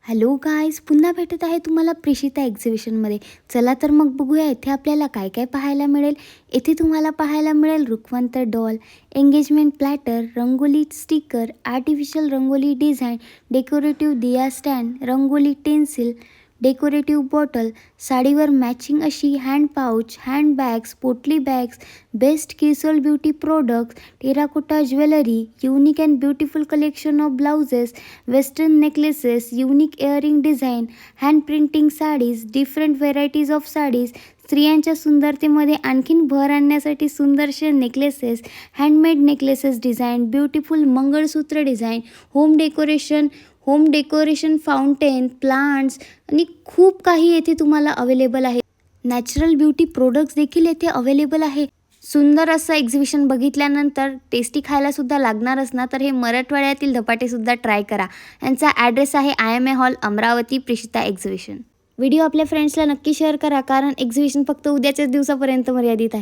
Hello guys, पुन्हा भेटत आहे तुम्हाला प्रिशिता एक्झिबिशनमध्ये. चला तर मग बघूया इथे आपल्याला काय काय पाहायला मिळेल. इथे तुम्हाला पाहायला मिळेल रुखवंत doll, engagement platter, rangoli sticker, artificial rangoli design, decorative diya stand, rangoli stencil, decorative bottle, साडीवर मॅचिंग अशी hand pouch, hand bags, potli bags, best किसोल beauty products, terracotta jewellery, unique and beautiful collection of blouses, western necklaces, unique earring design, hand printing saris, different varieties of saris, स्त्रियांच्या सुंदरतेमध्ये आणखीन भर आणण्यासाठी सुंदरसे necklaces, handmade necklaces design, beautiful mangalsutra design, home decoration fountain, plants आणि खूप काही येथे तुम्हाला अवेलेबल आहे. नॅचरल ब्युटी प्रोडक्ट्स देखील येथे अवेलेबल आहे. सुंदर असं एक्झिबिशन बघितल्यानंतर टेस्टी खायलासुद्धा लागणारच ना, तर हे मराठवाड्यातील धपाटेसुद्धा ट्राय करा. यांचा ॲड्रेस आहे IMA hall, Amravati, Prishita exhibition. Video आपल्या फ्रेंड्सला नक्की शेअर करा, कारण एक्झिबिशन फक्त उद्याच्याच दिवसापर्यंत मर्यादित आहे.